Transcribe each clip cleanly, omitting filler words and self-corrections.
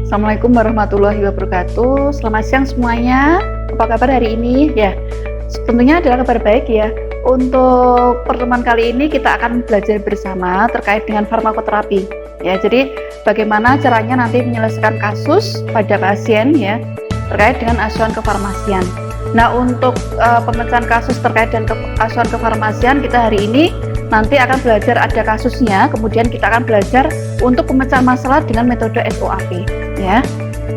Assalamualaikum warahmatullahi wabarakatuh. Selamat siang semuanya. Apa kabar hari ini? Ya, tentunya adalah kabar baik ya. Untuk pertemuan kali ini kita akan belajar bersama terkait dengan farmakoterapi. Ya, jadi bagaimana caranya nanti menyelesaikan kasus pada pasien ya terkait dengan asuhan kefarmasian. Nah, untuk pemecahan kasus terkait dengan asuhan kefarmasian kita hari ini nanti akan belajar ada kasusnya, kemudian kita akan belajar untuk pemecahan masalah dengan metode SOAP ya.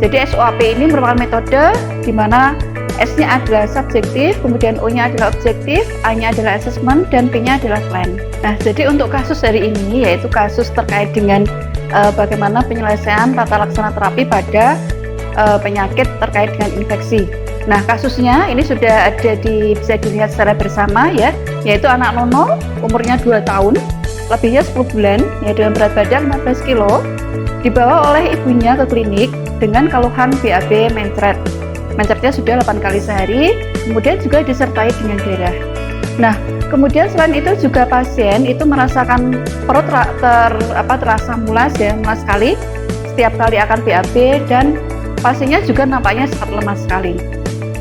Jadi SOAP ini merupakan metode di mana S-nya adalah subjektif, kemudian O-nya adalah objektif, A-nya adalah assessment, dan P-nya adalah plan. Nah, jadi untuk kasus hari ini yaitu kasus terkait dengan bagaimana penyelesaian tata laksana terapi pada penyakit terkait dengan infeksi. Nah, kasusnya ini sudah ada bisa dilihat secara bersama ya, yaitu anak Nono umurnya 2 tahun, lebihnya 10 bulan, ya dengan berat badan 15 kilo, dibawa oleh ibunya ke klinik dengan keluhan BAB mencret. Mencretnya sudah 8 kali sehari, kemudian juga disertai dengan darah. Nah, kemudian selain itu juga pasien itu merasakan perut terasa mulas ya, mulas sekali setiap kali akan BAB, dan pasiennya juga nampaknya sangat lemas sekali.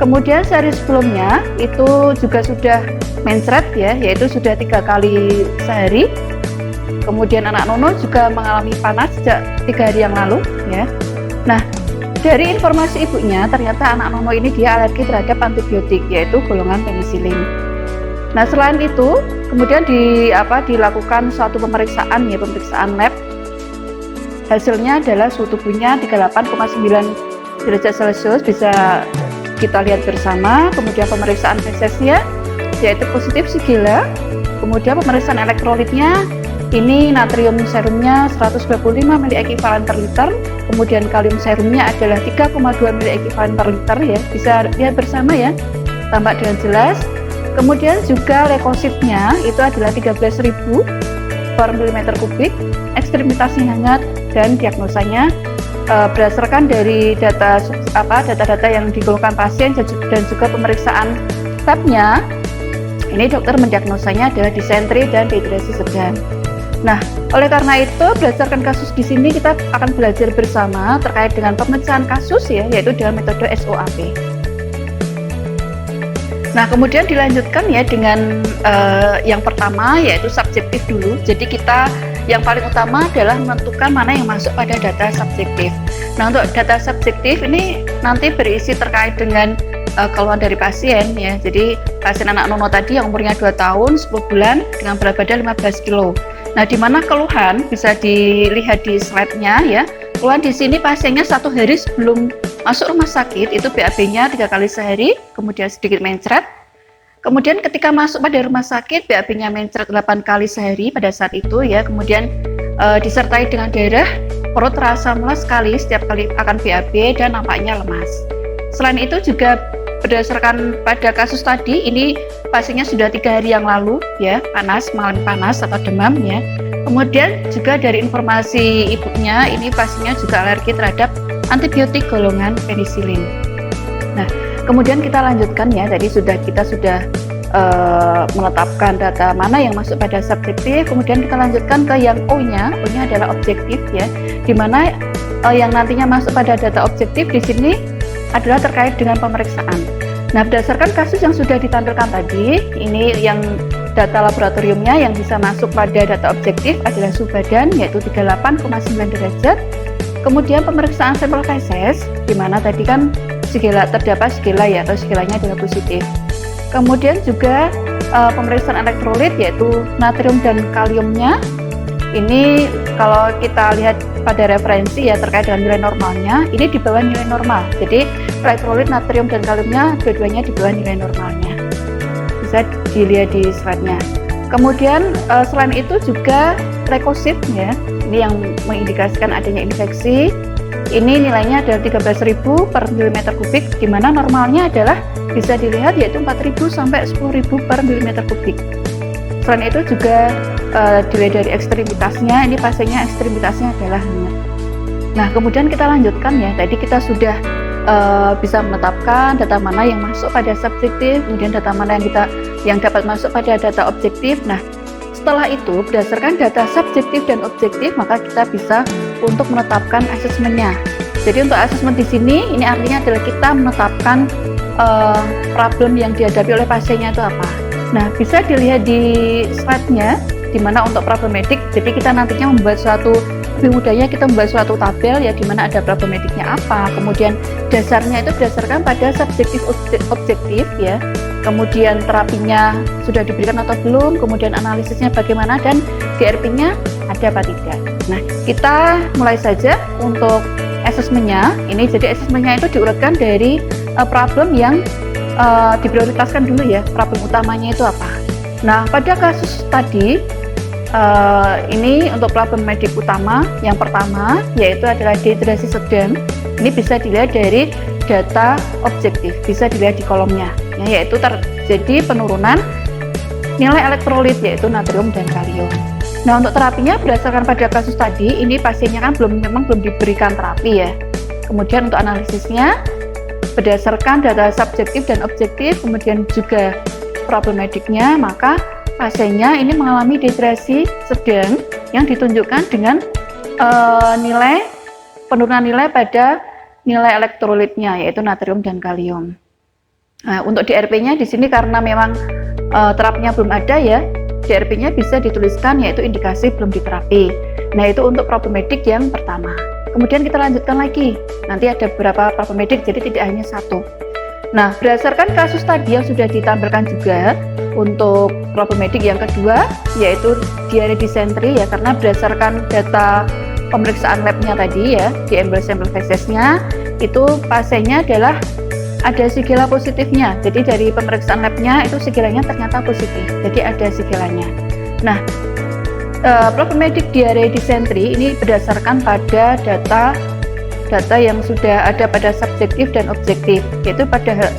Kemudian sehari sebelumnya itu juga sudah mencret ya, yaitu sudah 3 kali sehari. Kemudian anak Nono juga mengalami panas sejak 3 hari yang lalu ya. Nah, dari informasi ibunya ternyata anak Nono ini dia alergi terhadap antibiotik yaitu golongan penisilin. Nah, selain itu kemudian dilakukan suatu pemeriksaan ya, pemeriksaan lab. Hasilnya adalah suhu tubuhnya 38,9 derajat Celcius, bisa kita lihat bersama. Kemudian pemeriksaan fesesnya yaitu positif Shigella. Kemudian pemeriksaan elektrolitnya ini natrium serumnya 125 ml ekuivalen per liter, kemudian kalium serumnya adalah 3,2 ml ekuivalen per liter ya, bisa lihat bersama ya, tampak dengan jelas. Kemudian juga leukositnya itu adalah 13.000 per milimeter kubik, ekstremitasnya hangat, dan diagnosanya berdasarkan dari data-data yang dikeluhkan pasien dan juga pemeriksaan labnya, ini dokter mendiagnosanya adalah disentri dan dehidrasi sedang. Nah, oleh karena itu berdasarkan kasus di sini kita akan belajar bersama terkait dengan pemecahan kasus ya, yaitu dengan metode SOAP. Nah, kemudian dilanjutkan ya dengan yang pertama yaitu subjektif dulu. Jadi kita yang paling utama adalah menentukan mana yang masuk pada data subjektif. Nah, untuk data subjektif ini nanti berisi terkait dengan keluhan dari pasien ya. Jadi pasien anak Nono tadi yang umurnya 2 tahun, 10 bulan dengan berat badan 15 kilo. Nah, di mana keluhan bisa dilihat di slide-nya ya. Keluhan di sini pasiennya 1 hari sebelum masuk rumah sakit itu BAB-nya 3 kali sehari, kemudian sedikit mencret. Kemudian ketika masuk pada rumah sakit, BAB-nya mencret 8 kali sehari pada saat itu ya. Kemudian disertai dengan darah, perut terasa mulas sekali setiap kali akan BAB dan nampaknya lemas. Selain itu juga berdasarkan pada kasus tadi, ini pasiennya sudah 3 hari yang lalu ya, mengalami panas atau demam ya. Kemudian juga dari informasi ibunya, ini pasiennya juga alergi terhadap antibiotik golongan penisilin. Nah, kemudian kita lanjutkan ya, tadi kita sudah menetapkan data mana yang masuk pada subjektif, kemudian kita lanjutkan ke yang O-nya adalah objektif ya, di mana yang nantinya masuk pada data objektif di sini adalah terkait dengan pemeriksaan. Nah, berdasarkan kasus yang sudah ditampilkan tadi, ini yang data laboratoriumnya yang bisa masuk pada data objektif adalah suhu badan yaitu 38,9 derajat. Kemudian pemeriksaan sampel feses, di mana tadi kan terdapat Shigella ya, atau Shigellanya adalah positif. Kemudian juga pemeriksaan elektrolit yaitu natrium dan kaliumnya. Ini kalau kita lihat pada referensi ya terkait dengan nilai normalnya, ini di bawah nilai normal. Jadi elektrolit, natrium dan kaliumnya dua-duanya di bawah nilai normalnya. Bisa dilihat di slide-nya. Kemudian selain itu juga leukosit ya, ini yang mengindikasikan adanya infeksi. Ini nilainya adalah 13.000 per milimeter kubik, di mana normalnya adalah bisa dilihat yaitu 4.000 sampai 10.000 per milimeter kubik. Selain itu juga dilihat dari ekstremitasnya, ini pasiennya ekstremitasnya adalah hangat. Nah, kemudian kita lanjutkan ya, tadi kita sudah bisa menetapkan data mana yang masuk pada subjektif, kemudian data mana yang dapat masuk pada data objektif. Nah, setelah itu berdasarkan data subjektif dan objektif, maka kita bisa untuk menetapkan asesmennya. Jadi untuk asesmen di sini ini artinya adalah kita menetapkan problem yang dihadapi oleh pasiennya itu apa. Nah, bisa dilihat di slide-nya, di mana untuk problematik, jadi kita nantinya membuat lebih mudahnya kita membuat suatu tabel ya, di mana ada problematiknya apa, kemudian dasarnya itu berdasarkan pada subjektif objektif ya, kemudian terapinya sudah diberikan atau belum, kemudian analisisnya bagaimana, dan DRP-nya ada apa tidak. Nah, kita mulai saja untuk asesmennya. Ini jadi asesmennya itu diurutkan dari problem yang diprioritaskan dulu ya, problem utamanya itu apa. Nah, pada kasus tadi ini untuk problem medik utama yang pertama yaitu adalah dehidrasi sedang. Ini bisa dilihat dari data objektif, bisa dilihat di kolomnya ya, yaitu terjadi penurunan nilai elektrolit yaitu natrium dan kalium. Nah, untuk terapinya berdasarkan pada kasus tadi, ini pasiennya kan memang belum diberikan terapi ya. Kemudian untuk analisisnya berdasarkan data subjektif dan objektif, kemudian juga problematiknya, maka pasiennya ini mengalami dehidrasi sedang yang ditunjukkan dengan penurunan nilai pada nilai elektrolitnya yaitu natrium dan kalium. Nah, untuk DRP-nya di sini karena memang terapinya belum ada ya, DRP-nya bisa dituliskan yaitu indikasi belum diterapi. Nah, itu untuk problematik yang pertama. Kemudian kita lanjutkan lagi. Nanti ada beberapa problematik, jadi tidak hanya satu. Nah, berdasarkan kasus tadi yang sudah ditampilkan juga untuk problematik yang kedua yaitu diare disentri ya, karena berdasarkan data pemeriksaan labnya tadi ya, di ambil sampel fesesnya itu pasiennya adalah ada sigila positifnya. Jadi dari pemeriksaan labnya itu sigilanya ternyata positif, jadi ada sigilanya. Nah, problematik diare disentri ini berdasarkan pada data yang sudah ada pada subjektif dan objektif, yaitu pada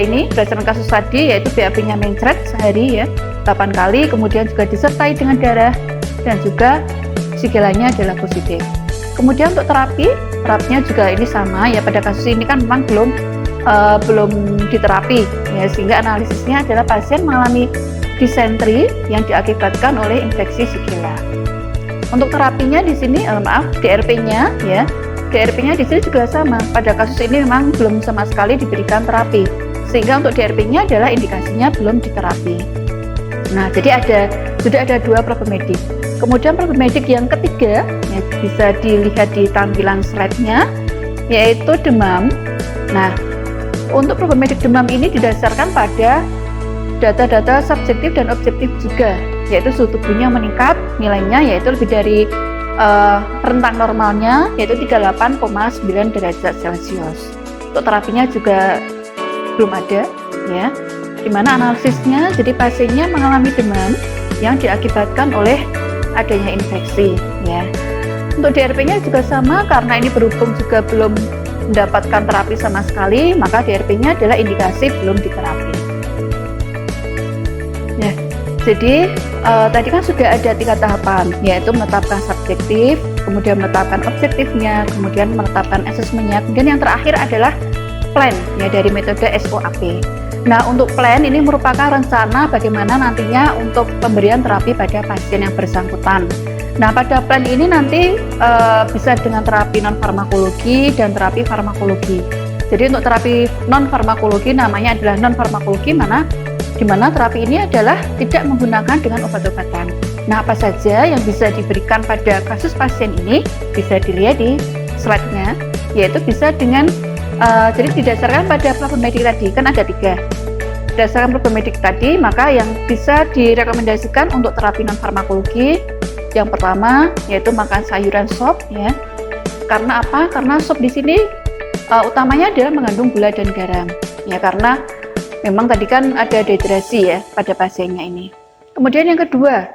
ini berdasarkan kasus tadi yaitu BAP-nya mencret sehari ya 8 kali, kemudian juga disertai dengan darah dan juga sigilanya adalah positif. Kemudian untuk terapinya juga ini sama ya, pada kasus ini kan memang belum diterapi ya, sehingga analisisnya adalah pasien mengalami disentri yang diakibatkan oleh infeksi sigila. Untuk terapinya di sini DRP-nya ya, DRP-nya di sini juga sama. Pada kasus ini memang belum sama sekali diberikan terapi, sehingga untuk DRP-nya adalah indikasinya belum diterapi. Nah, jadi sudah ada 2 problematik. Kemudian problematik yang ketiga ya, bisa dilihat di tampilan slide-nya yaitu demam. Nah, untuk problematik demam ini didasarkan pada data-data subjektif dan objektif juga, yaitu suhu tubuhnya meningkat nilainya yaitu lebih dari rentang normalnya yaitu 38,9 derajat Celcius. Untuk terapinya juga belum ada ya, dimana analisisnya jadi pasiennya mengalami demam yang diakibatkan oleh adanya infeksi ya. Untuk DRP-nya juga sama, karena ini berhubung juga belum mendapatkan terapi sama sekali, maka DRP-nya adalah indikasi belum diterapi. Ya, jadi tadi kan sudah ada 3 tahapan, yaitu menetapkan subjektif, kemudian menetapkan objektifnya, kemudian menetapkan asesmennya, kemudian yang terakhir adalah plan ya dari metode SOAP. Nah, untuk plan ini merupakan rencana bagaimana nantinya untuk pemberian terapi pada pasien yang bersangkutan. Nah, pada plan ini nanti bisa dengan terapi non-farmakologi dan terapi farmakologi. Jadi untuk terapi non-farmakologi namanya adalah non-farmakologi, di mana terapi ini adalah tidak menggunakan dengan obat-obatan. Nah, apa saja yang bisa diberikan pada kasus pasien ini bisa dilihat di slide-nya, yaitu bisa dengan jadi didasarkan pada problematik tadi, kan ada 3. Berdasarkan problematik tadi, maka yang bisa direkomendasikan untuk terapi non-farmakologi yang pertama yaitu makan sayuran sop ya. Karena apa? Karena sop di sini utamanya adalah mengandung gula dan garam ya, karena memang tadi kan ada dehidrasi ya pada pasiennya ini. Kemudian yang kedua,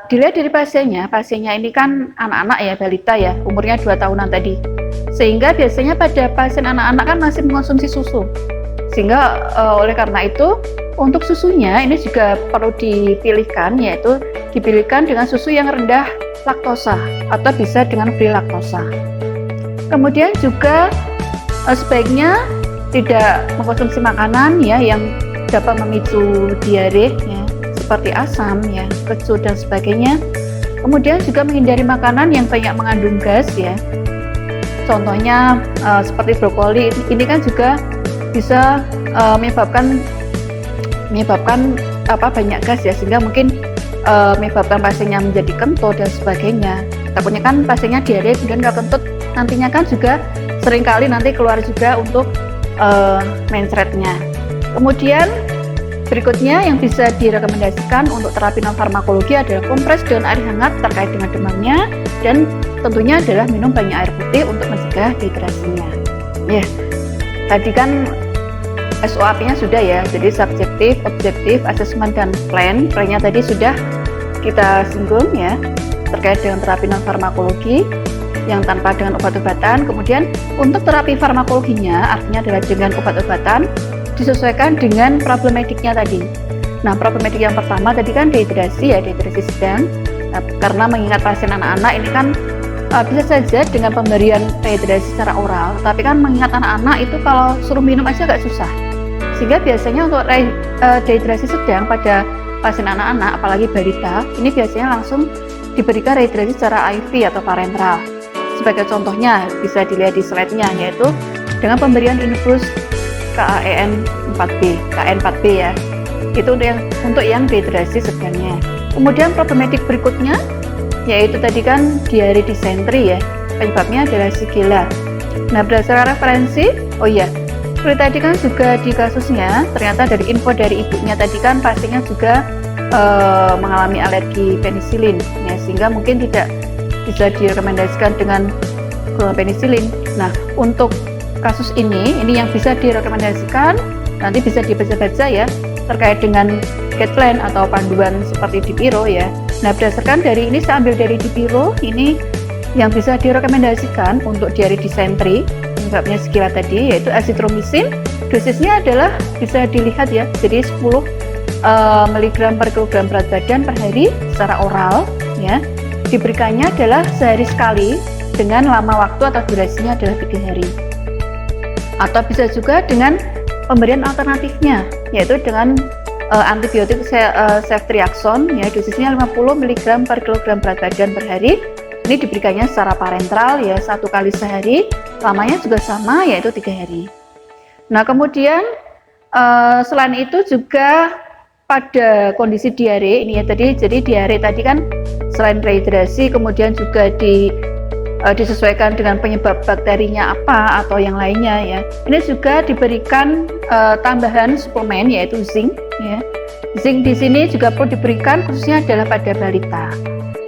dilihat dari pasiennya ini kan anak-anak ya, balita ya, umurnya 2 tahunan tadi. Sehingga biasanya pada pasien anak-anak kan masih mengkonsumsi susu. Sehingga oleh karena itu untuk susunya ini juga perlu dipilihkan, yaitu dipilihkan dengan susu yang rendah laktosa atau bisa dengan free laktosa. Kemudian juga sebaiknya tidak mengkonsumsi makanan ya yang dapat memicu diare ya, seperti asam ya, kecut dan sebagainya. Kemudian juga menghindari makanan yang banyak mengandung gas ya. Contohnya seperti brokoli, ini kan juga bisa menyebabkan banyak gas ya, sehingga mungkin menyebabkan pasiennya menjadi kentut dan sebagainya. Takutnya kan pasiennya diare kemudian nggak kentut, nantinya kan juga seringkali nanti keluar juga untuk mencretnya. Kemudian berikutnya yang bisa direkomendasikan untuk terapi non farmakologi adalah kompres daun air hangat terkait dengan demamnya, dan tentunya adalah minum banyak air putih untuk mencegah dehidrasinya. Ya, tadi kan SOAP-nya sudah ya, jadi subjektif, objektif, assessment, dan plan. Plan-nya tadi sudah kita singgung ya, terkait dengan terapi non farmakologi yang tanpa dengan obat-obatan. Kemudian untuk terapi farmakologinya, artinya adalah dengan obat-obatan, disesuaikan dengan problematiknya tadi. Nah, problematik yang pertama tadi kan dehidrasi ya, dehidrasi sedang. Nah, karena mengingat pasien anak-anak ini kan bisa saja dengan pemberian rehidrasi secara oral, tapi kan mengingat anak-anak itu kalau suruh minum aja agak susah, sehingga biasanya untuk dehidrasi sedang pada pasien anak-anak, apalagi balita, ini biasanya langsung diberikan rehidrasi secara IV atau parenteral. Sebagai contohnya bisa dilihat di slide-nya, yaitu dengan pemberian infus KN4B ya, itu untuk yang dehidrasi sedangnya. Kemudian problematik berikutnya yaitu tadi kan diare disentri ya, penyebabnya adalah Shigella. Nah, berdasarkan referensi, seperti tadi kan juga di kasusnya ternyata dari info dari ibunya tadi kan pasiennya juga mengalami alergi penisilin ya, sehingga mungkin tidak bisa direkomendasikan dengan penisilin. Nah, untuk kasus ini yang bisa direkomendasikan nanti bisa dibaca-baca ya, terkait dengan guideline atau panduan seperti Dipiro ya. Nah, berdasarkan dari ini saya ambil dari Dipiro, ini yang bisa direkomendasikan untuk diare disentri penyebabnya Shigella tadi yaitu azitromisin. Dosisnya adalah bisa dilihat ya, jadi 10 mg per kilogram berat badan per hari secara oral ya. Diberikannya adalah sehari sekali dengan lama waktu atau durasinya adalah 3 hari. Atau bisa juga dengan pemberian alternatifnya yaitu dengan antibiotik ceftriaxone ya, dosisnya 50 mg per kilogram berat badan per hari. Ini diberikannya secara parenteral ya, 1 kali sehari, lamanya juga sama yaitu 3 hari. Nah, kemudian selain itu juga pada kondisi diare ini ya tadi, jadi diare tadi kan selain rehidrasi kemudian juga disesuaikan dengan penyebab bakterinya apa atau yang lainnya ya. Ini juga diberikan tambahan suplemen yaitu zinc ya. Zinc di sini juga perlu diberikan khususnya adalah pada balita.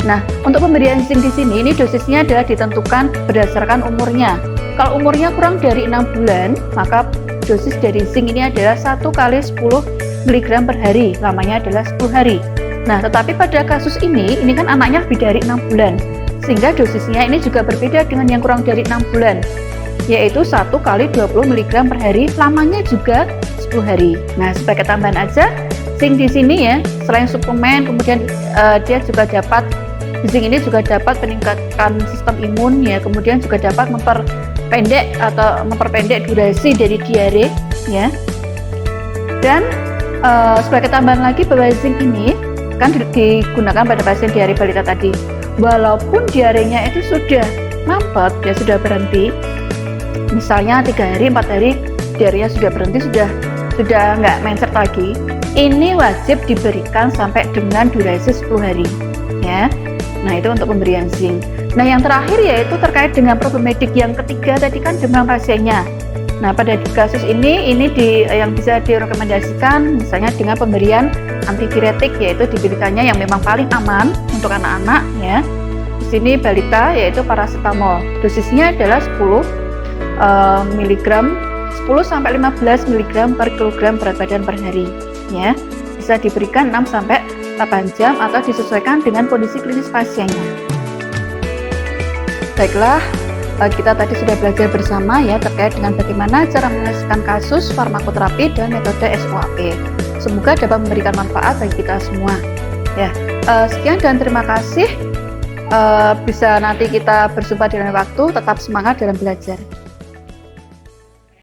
Nah, untuk pemberian zinc di sini ini dosisnya adalah ditentukan berdasarkan umurnya. Kalau umurnya kurang dari 6 bulan, maka dosis dari zinc ini adalah 1 kali 10 mg per hari, lamanya adalah 10 hari. Nah, tetapi pada kasus ini kan anaknya lebih dari 6 bulan. Sehingga dosisnya ini juga berbeda dengan yang kurang dari 6 bulan, yaitu 1 kali 20 mg per hari, lamanya juga 10 hari. Nah, sebagai tambahan aja, zinc di sini ya, selain suplemen, kemudian dia juga dapat, zinc ini juga dapat meningkatkan sistem imun ya, kemudian juga dapat memperpendek durasi dari diare ya. Dan sebagai tambahan lagi bahwa zinc ini kan digunakan pada pasien diare balita tadi. Walaupun diarenya itu sudah mampet ya, sudah berhenti, misalnya 3 hari 4 hari diarenya sudah berhenti, sudah nggak mencret lagi, ini wajib diberikan sampai dengan durasi 10 hari ya. Nah, itu untuk pemberian zinc. Nah, yang terakhir yaitu terkait dengan problematik yang ketiga tadi kan demam pasiennya. Nah, pada kasus ini yang bisa direkomendasikan misalnya dengan pemberian antipiretik, yaitu diberikannya yang memang paling aman untuk anak-anak ya. Di sini balita yaitu paracetamol. Dosisnya adalah 10 sampai 15 mg per kilogram berat badan per hari ya. Bisa diberikan 6 sampai 8 jam atau disesuaikan dengan kondisi klinis pasiennya. Baiklah, kita tadi sudah belajar bersama ya terkait dengan bagaimana cara menyelesaikan kasus farmakoterapi dan metode SOAP. Semoga dapat memberikan manfaat bagi kita semua. Ya, sekian dan terima kasih. Bisa nanti kita berjumpa di lain waktu. Tetap semangat dalam belajar.